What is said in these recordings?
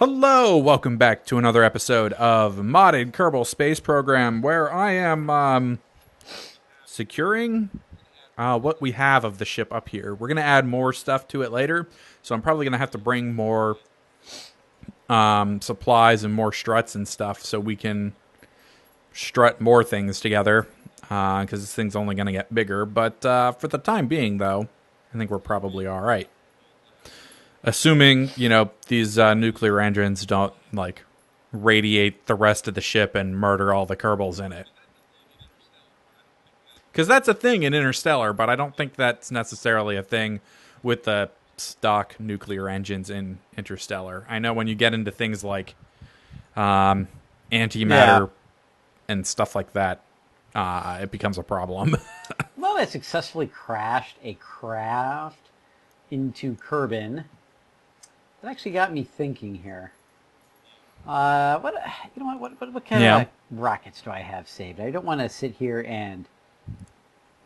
Hello, welcome back to another episode of Modded Kerbal Space Program, where I am securing what we have of the ship up here. We're going to add more stuff to it later, so I'm probably going to have to bring more supplies and more struts and stuff so we can strut more things together, because this thing's only going to get bigger. But for the time being, though, I think we're probably all right. Assuming, these nuclear engines don't, radiate the rest of the ship and murder all the Kerbals in it. Because that's a thing in Interstellar, but I don't think that's necessarily a thing with the stock nuclear engines in Interstellar. I know when you get into things like antimatter and stuff like that, it becomes a problem. Well, I successfully crashed a craft into Kerbin. That actually got me thinking here. What kind of rockets do I have saved? I don't want to sit here and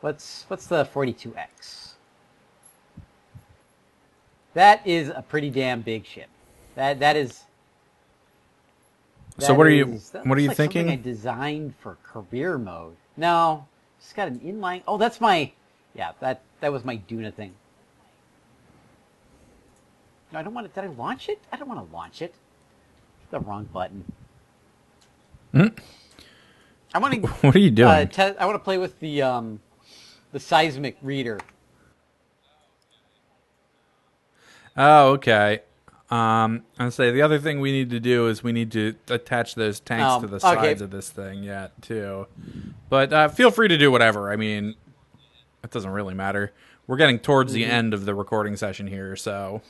what's the 42X? That is a pretty damn big ship. That is. So what are you Like thinking? Something I designed for career mode. No, it's got an inline. Oh, that's my. Yeah, that was my Duna thing. No, I don't want to. Did I launch it? I don't want to launch it. The wrong button. I want to. What are you doing? I want to play with the seismic reader. Oh, okay. I'd say the other thing we need to do is we need to attach those tanks to the sides of this thing, too. But feel free to do whatever. I mean, it doesn't really matter. We're getting towards the end of the recording session here, so.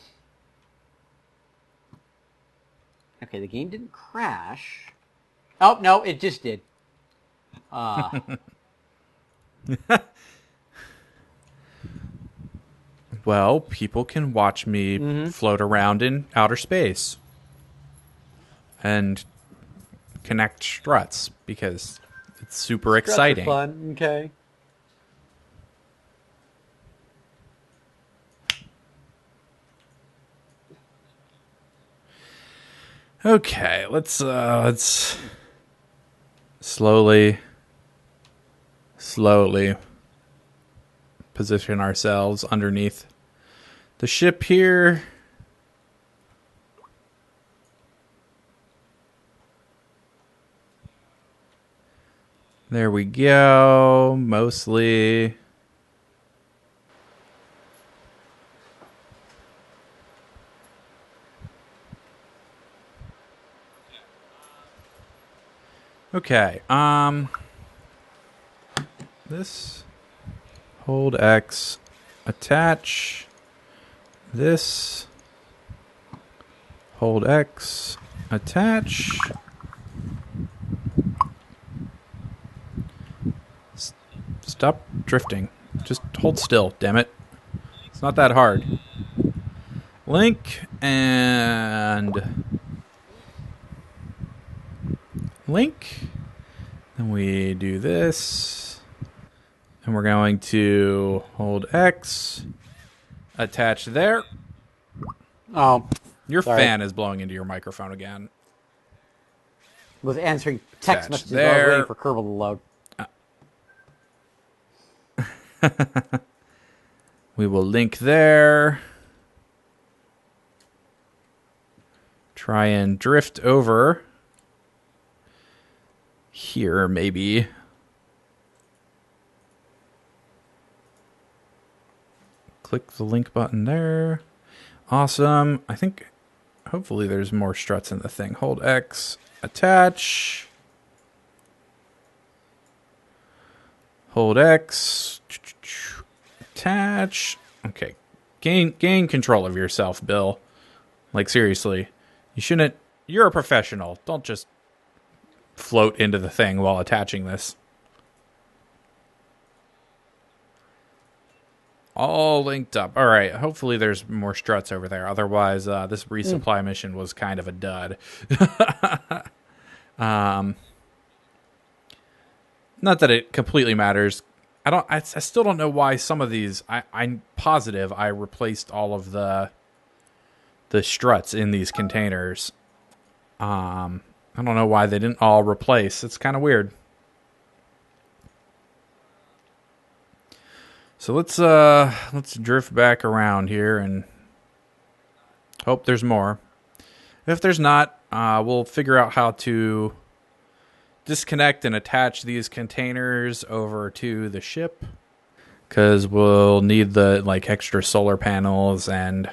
Okay, the game didn't crash. Oh, no, it just did. Well, people can watch me float around in outer space and connect struts because it's super exciting. Fun, okay. Okay, let's slowly position ourselves underneath the ship here. There we go, mostly. Okay, this, hold X, attach, this, hold X, attach, stop drifting, just hold still, damn it, it's not that hard, link, and link, and we do this, and we're going to hold X, attach there. Oh, your sorry. fan is blowing into your microphone again. Was answering text messages while I was waiting for Kerbal to load. We will link there. Try and drift over here, maybe. Click the link button there. Awesome. I think, hopefully there's more struts in the thing. Hold X, attach. Hold X, attach. Okay. Gain control of yourself, Bill. Like, seriously. You shouldn't, you're a professional. Don't just float into the thing while attaching this. All linked up. All right. Hopefully there's more struts over there. Otherwise, this resupply mission was kind of a dud. Not that it completely matters. I still don't know why some of these. I'm positive I replaced all of the struts in these containers. I don't know why they didn't all replace. It's kind of weird. So let's drift back around here and hope there's more. If there's not, we'll figure out how to disconnect and attach these containers over to the ship, because we'll need the extra solar panels and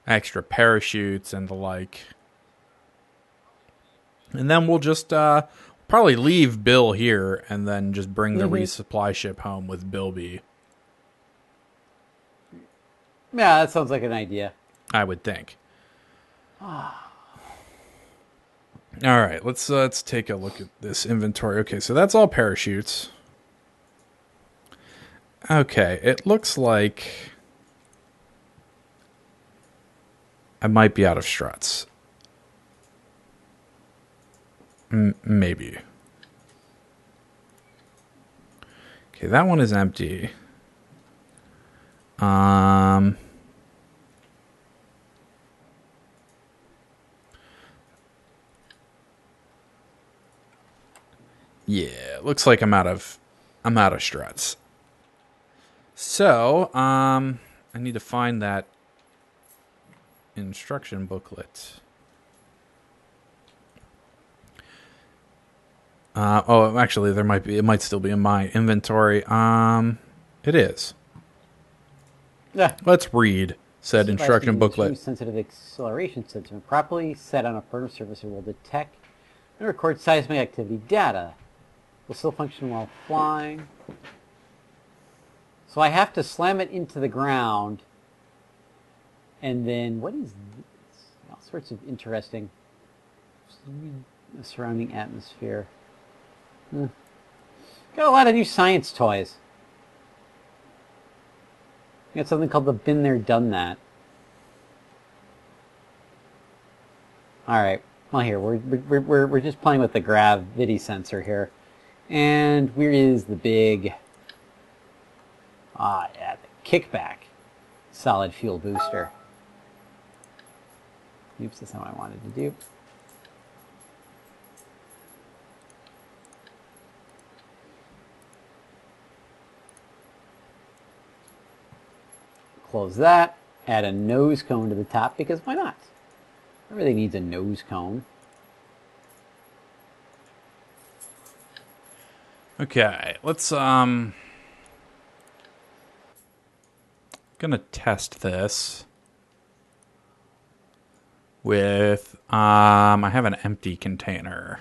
extra parachutes and the like. And then we'll just probably leave Bill here and then just bring the resupply ship home with Bilby. Yeah, that sounds like an idea. I would think. All right, let's take a look at this inventory. Okay, so that's all parachutes. Okay, it looks like I might be out of struts. Maybe. Okay, that one is empty. Yeah, looks like I'm out of struts. So, I need to find that instruction booklet. Actually, it might still be in my inventory. It is. Yeah. Let's read said instruction booklet. Sensitive acceleration sensor properly set on a firm surface will detect and record seismic activity data. Will still function while flying. So I have to slam it into the ground, and then what is this? All sorts of interesting surrounding atmosphere. Got a lot of new science toys. We got something called the Been There Done That. All right. Well, here we're just playing with the gravity sensor here, and where is the big? Yeah, the kickback solid fuel booster. Oops, that's not what I wanted to do. Close that. Add a nose cone to the top, because why not? Everything needs a nose cone. Okay, let's gonna test this with I have an empty container.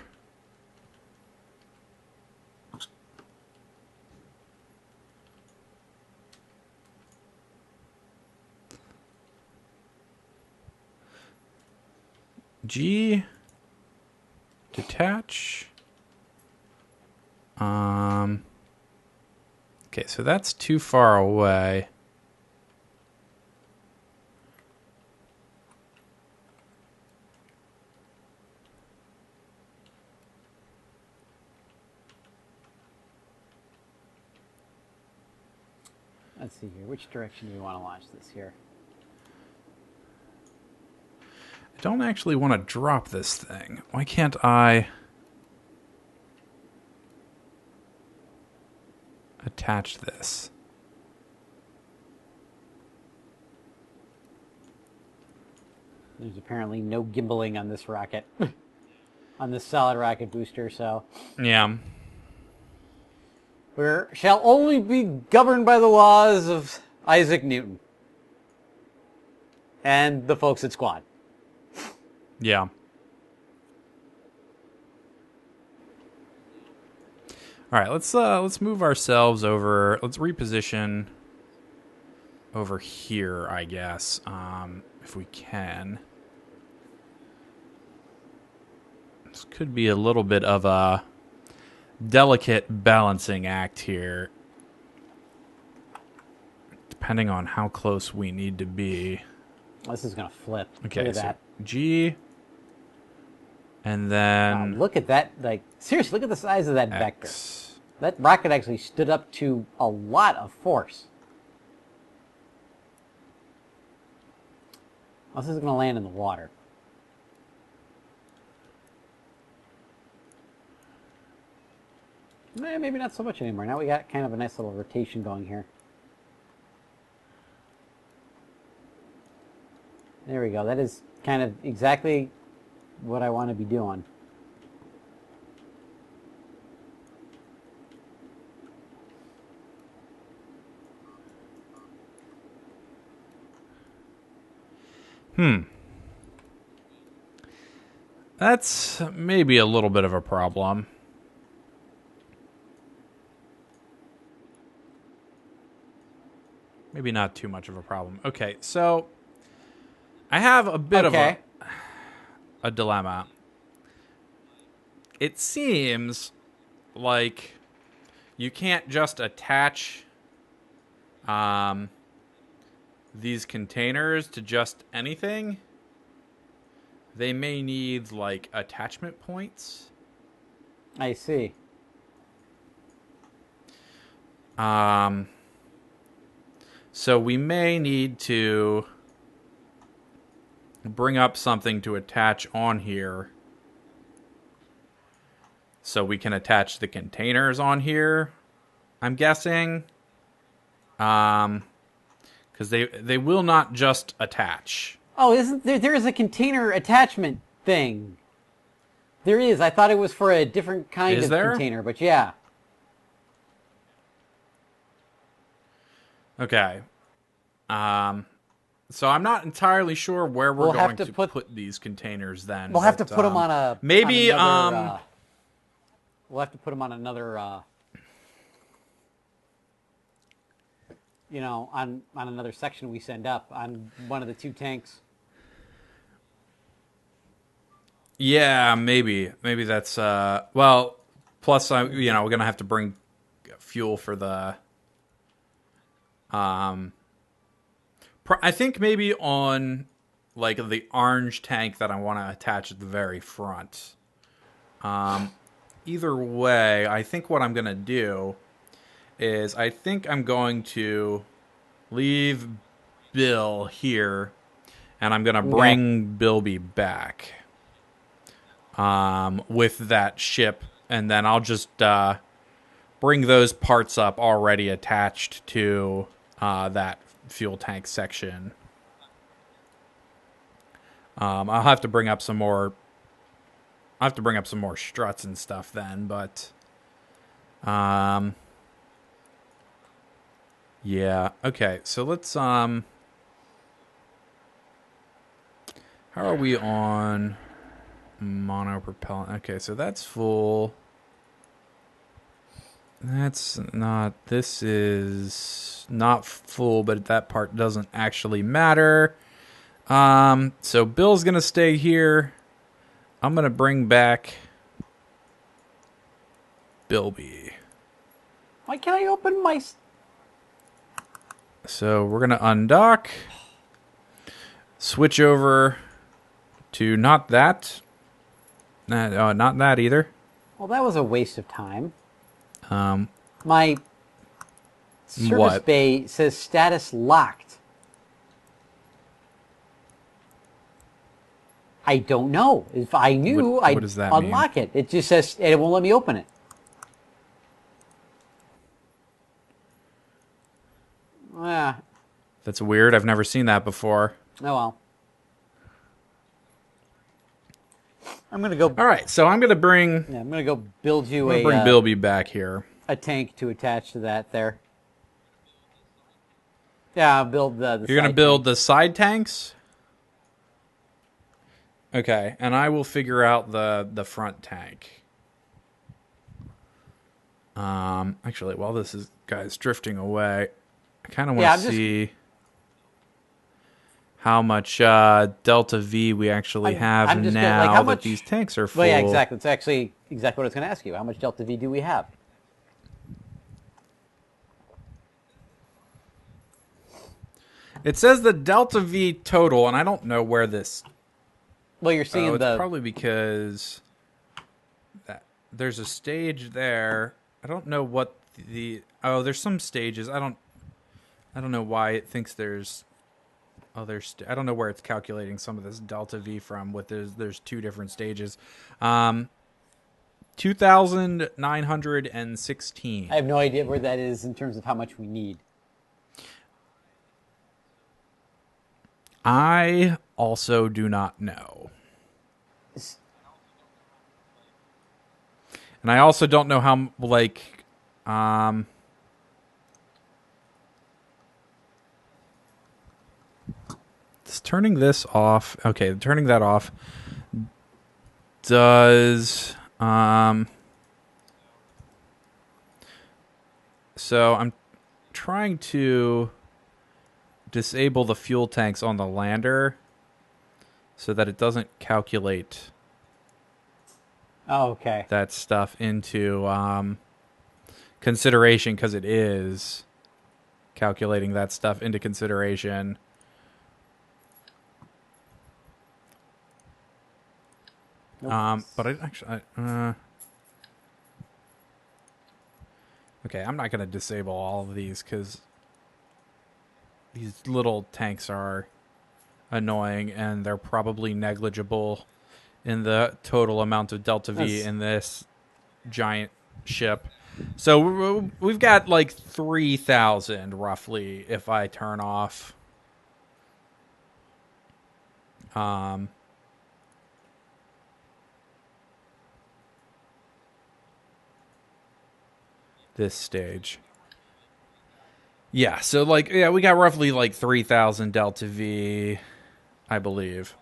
G detach. Okay, so that's too far away. Let's see here. Which direction do we want to launch this here? I don't actually want to drop this thing. Why can't I attach this? There's apparently no gimbaling on this rocket. On this solid rocket booster, so... Yeah. We shall only be governed by the laws of Isaac Newton. And the folks at Squad. Yeah. All right, let's move ourselves over. Let's reposition over here, I guess, if we can. This could be a little bit of a delicate balancing act here, depending on how close we need to be. This is going to flip. Okay, look at so that. G, and then Wow, look at that. Like, seriously, look at the size of that X. vector. That rocket actually stood up to a lot of force. Well, this is going to land in the water. Maybe not so much anymore. Now we got kind of a nice little rotation going here. There we go. That is kind of exactly what I want to be doing. That's maybe a little bit of a problem. Maybe not too much of a problem. Okay, so I have a bit of a dilemma. It seems like you can't just attach these containers to just anything. They may need like attachment points. I see. So we may need to bring up something to attach on here so we can attach the containers on here, I'm guessing. Because they will not just attach. Oh, isn't there is a container attachment thing. There is. I thought it was for a different kind of container, but yeah. Okay. So I'm not entirely sure where we're going to put these containers then. We'll have to put them on a... Maybe... on another, we'll have to put them on another... you know, on another section we send up, on one of the two tanks. Yeah, maybe. Maybe that's... well, plus, we're going to have to bring fuel for the... I think maybe on like the orange tank that I want to attach at the very front. Either way, I think what I'm going to do is I think I'm going to leave Bill here and I'm going to bring Bilby back with that ship, and then I'll just bring those parts up already attached to that fuel tank section. I'll have to bring up some more. I have to bring up some more struts and stuff then, but yeah. Okay, so let's how are we on monopropellant? Okay, so that's full. That's not... This is not full, but that part doesn't actually matter. So Bill's going to stay here. I'm going to bring back Bilby. Why can't I open my... So we're going to undock. Switch over to not that. Not that either. Well, that was a waste of time. My service bay says status locked. I don't know. If I knew, I'd unlock it. It just says it won't let me open it. That's weird. I've never seen that before. Oh well. I'm gonna go. All right, so I'm gonna bring. Yeah, I'm gonna go build you bring Bilby back here. A tank to attach to that there. Yeah, I'll build the You're gonna build the side tanks. Okay, and I will figure out the front tank. Actually, while this guy's drifting away, I kind of want to see how much Delta V we actually have now that these tanks are full. Well, yeah, exactly. It's actually exactly what I was going to ask you. How much Delta V do we have? It says the Delta V total, and I don't know where this... Well, you're seeing it's probably because there's a stage there. I don't know what the... Oh, there's some stages. I don't know why it thinks there's other... I don't know where it's calculating some of this Delta V from. There's two different stages. 2,916. I have no idea where that is in terms of how much we need. I also do not know. And I also don't know how, like, is turning this off. Okay, turning that off does, so I'm trying to disable the fuel tanks on the lander so that it doesn't calculate Oh, okay. that stuff into consideration, because it is calculating that stuff into consideration. Nope. But I actually, okay, I'm not going to disable all of these because these little tanks are annoying and they're probably negligible in the total amount of delta V in this giant ship. So we've got like 3,000 roughly if I turn off this stage. Yeah, so like, yeah, we got roughly like 3,000 delta V, I believe.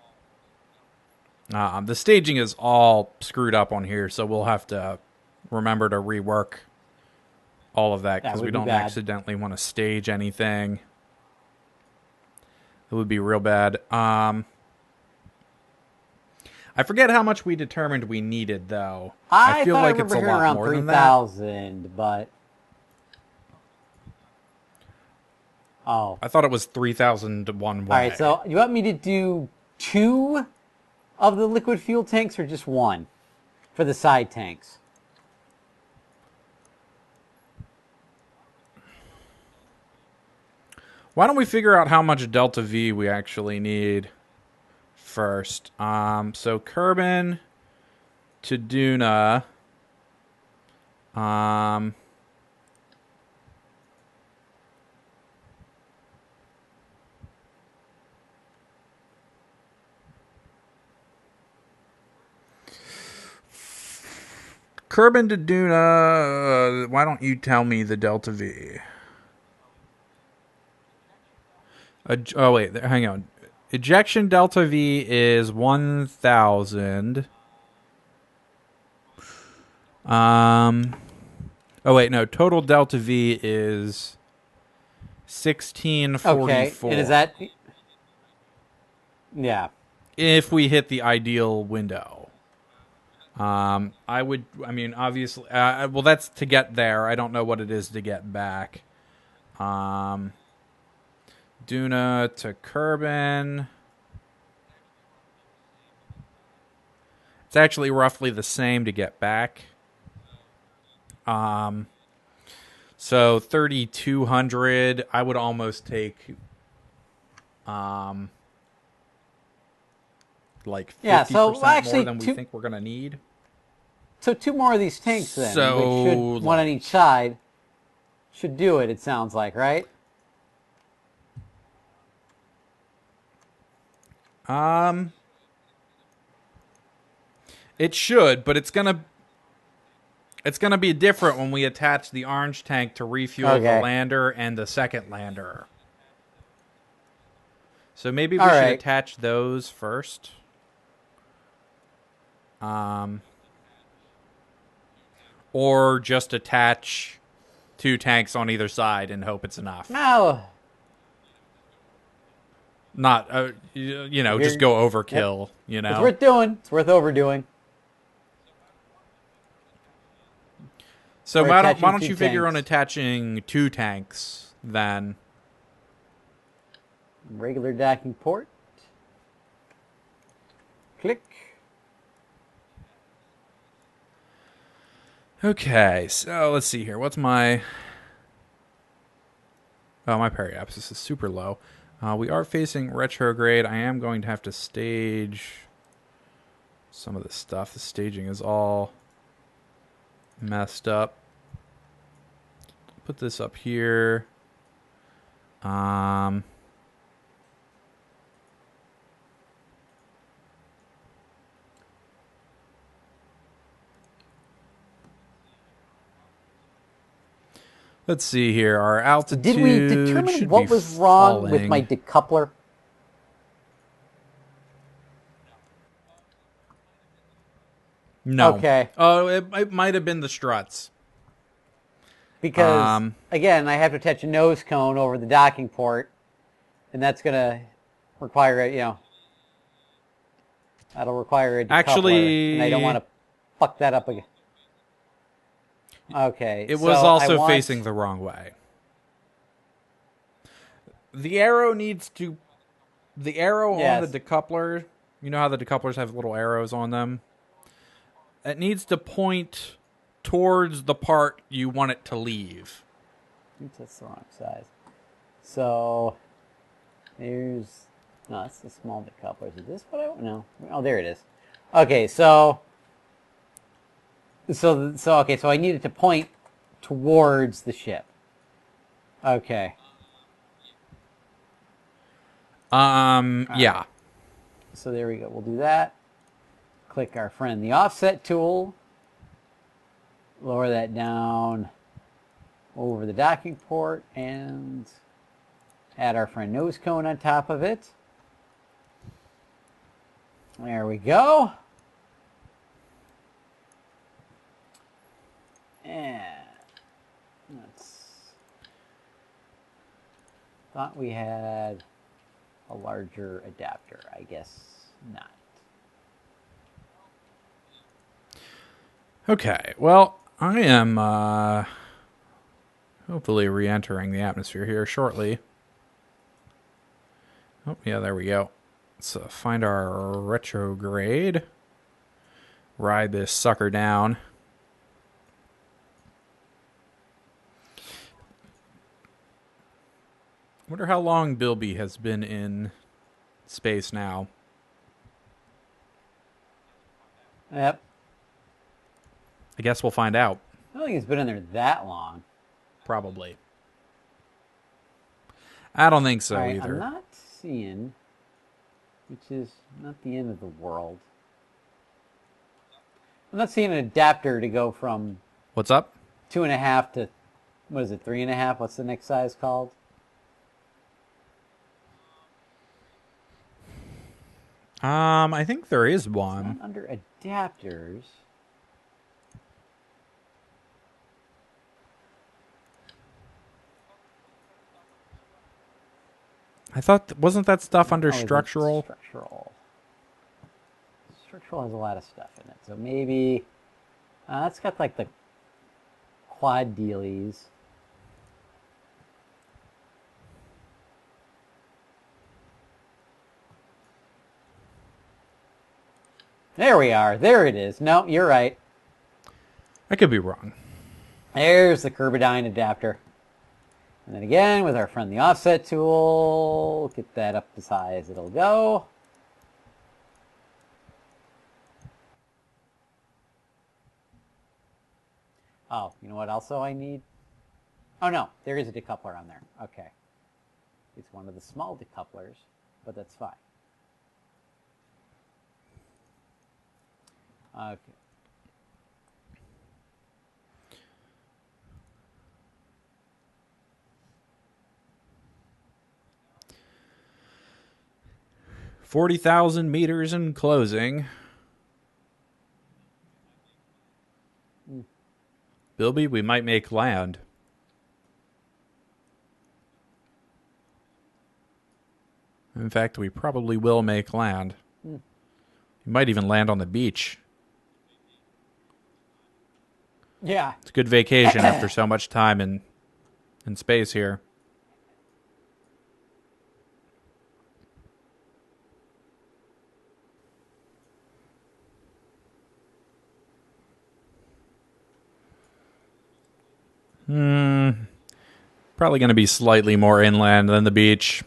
The staging is all screwed up on here, so we'll have to remember to rework all of that because we don't accidentally want to stage anything. It would be real bad. I forget how much we determined we needed, though. I feel like it's a lot more than that. 3,000, but oh, I thought it was 3,001 way. All right, so you want me to do 2 of the liquid fuel tanks or just 1 for the side tanks? Why don't we figure out how much delta V we actually need first? So Kerbin to Duna. Kerbin to Duna. Why don't you tell me the delta V? Oh wait, hang on. Ejection delta V is 1,000. Oh wait, no. Total delta V is 1644. Okay, and is that? Yeah. If we hit the ideal window, I mean, obviously, well, that's to get there. I don't know what it is to get back. Duna to Kerbin. It's actually roughly the same to get back. So 3,200. I would almost take, like 50% more than we think we're gonna need. So 2 more of these tanks then, which should one on each side, should do it. It sounds like, right? It should, but it's gonna be different when we attach the orange tank to refuel the lander and the second lander. So maybe we should attach those first. Or just attach 2 tanks on either side and hope it's enough. No. Not, just go overkill, you know? It's worth doing. It's worth overdoing. So why don't you figure on attaching 2 tanks, then? Regular docking port. Click. Okay, so let's see here. What's my... Oh, my periapsis is super low. We are facing retrograde. I am going to have to stage some of this stuff. The staging is all messed up. Put this up here. Let's see here. Our altitude Did we determine should what be was wrong falling. with my decoupler? No. Okay. Oh, it might have been the struts. Because, again, I have to attach a nose cone over the docking port, and that's going to require a, that'll require a decoupler, Actually, and I don't want to fuck that up again. Okay, it so was also I want... facing the wrong way. The arrow on the decoupler, you know how the decouplers have little arrows on them? It needs to point towards the part you want it to leave. That's the wrong size. So, there's... No, that's the small decoupler. Is this what I want? No. Oh, there it is. Okay, so I need it to point towards the ship. Okay. Yeah. Right. So there we go. We'll do that. Click our friend the offset tool. Lower that down over the docking port and add our friend nose cone on top of it. There we go. And thought we had a larger adapter. I guess not. Okay, well, I am hopefully re-entering the atmosphere here shortly. Oh, yeah, there we go. Let's find our retrograde. Ride this sucker down. Wonder how long Bilby has been in space now. Yep. I guess we'll find out. I don't think it's been in there that long. Probably. I don't think so right, either. I'm not seeing, which is not the end of the world. I'm not seeing an adapter to go from... What's up? 2.5 to, what is it, 3.5? What's the next size called? I think there is It's one. not under adapters. I thought, wasn't that stuff under is it structural? Structural. Structural has a lot of stuff in it. So maybe, it's got like the quad dealies. There we are. There it is. No, you're right. I could be wrong. There's the Kerbidyne adapter. And then again, with our friend the offset tool, get that up as high as it'll go. Oh, you know what also I need? Oh no, there is a decoupler on there. Okay. It's one of the small decouplers, but that's fine. Okay. $40,000 meters in closing. Bilby, we might make land. In fact, we probably will make land. You might even land on the beach. Yeah. It's a good vacation after so much time in space here. Probably going to be slightly more inland than the beach.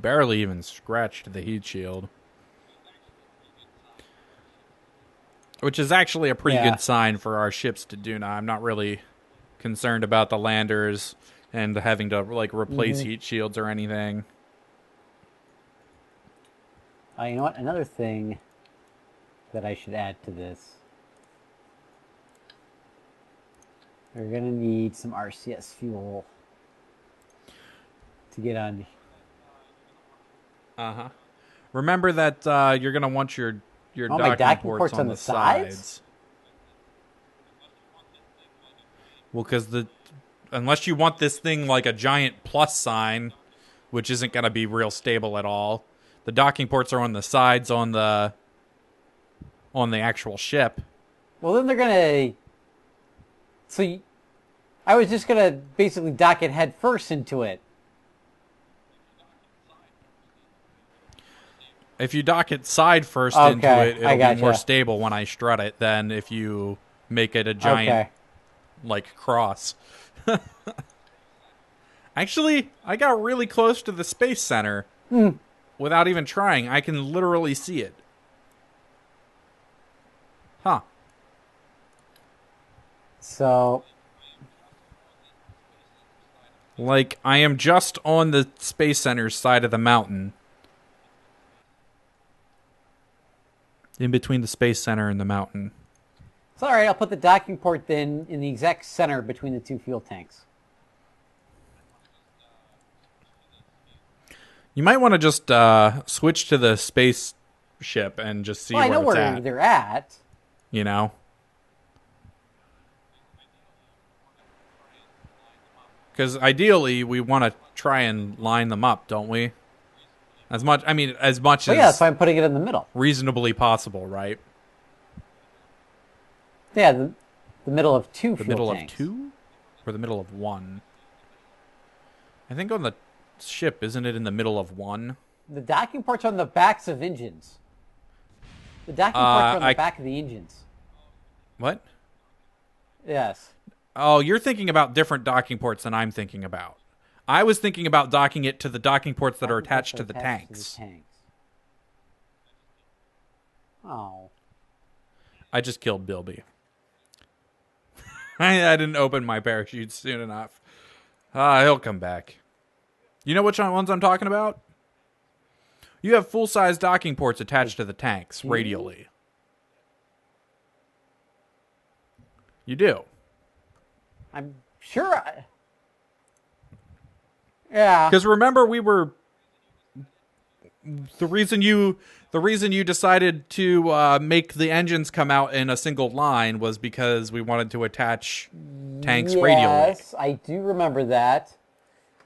barely even scratched the heat shield. Which is actually a pretty good sign for our ships to do now. I'm not really concerned about the landers and having to like replace heat shields or anything. You know what? Another thing that I should add to this. We're going to need some RCS fuel to get on. Uh-huh. Remember that you're going to want your docking ports on the sides. Well, because unless you want this thing like a giant plus sign, which isn't going to be real stable at all, the docking ports are on the sides on the actual ship. Well, then they're going to... So I was just going to basically dock it head first into it. If you dock it side first into it, it'll be more stable when I strut it than if you make it a giant, like, cross. Actually, I got really close to the Space Center without even trying. I can literally see it. Huh. So... Like, I am just on the Space Center's side of the mountain. In between the Space Center and the mountain. It's alright, I'll put the docking port then in the exact center between the two fuel tanks. You might want to just switch to the spaceship and just see where it's at. I know where they're at. You know? Because ideally, we want to try and line them up, don't we? As much as that's why I'm putting it in the middle. Reasonably possible, right? Yeah, the middle of two fuel tanks. The middle of two? Or the middle of one? I think on the ship, isn't it in the middle of one? The docking ports are on the backs of engines. The docking ports are on the back of the engines. What? Yes. Oh, you're thinking about different docking ports than I'm thinking about. I was thinking about docking it to the docking ports that are attached to the tanks. Oh. I just killed Bilby. I didn't open my parachute soon enough. He'll come back. You know which ones I'm talking about? You have full-size docking ports attached to the tanks, radially. You do. I'm sure Yeah. Because remember, the reason you decided to make the engines come out in a single line was because we wanted to attach tanks radially. Yes, I do remember that.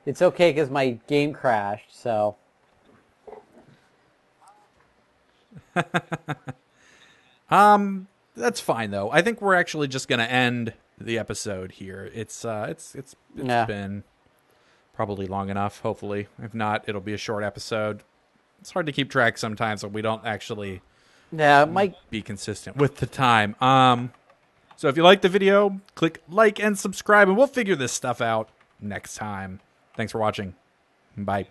It's okay because my game crashed, so. That's fine though. I think we're actually just gonna end the episode here. It's been probably long enough, hopefully. If not, it'll be a short episode. It's hard to keep track sometimes when we don't actually be consistent with the time. So if you like the video, click like and subscribe, and we'll figure this stuff out next time. Thanks for watching. Bye.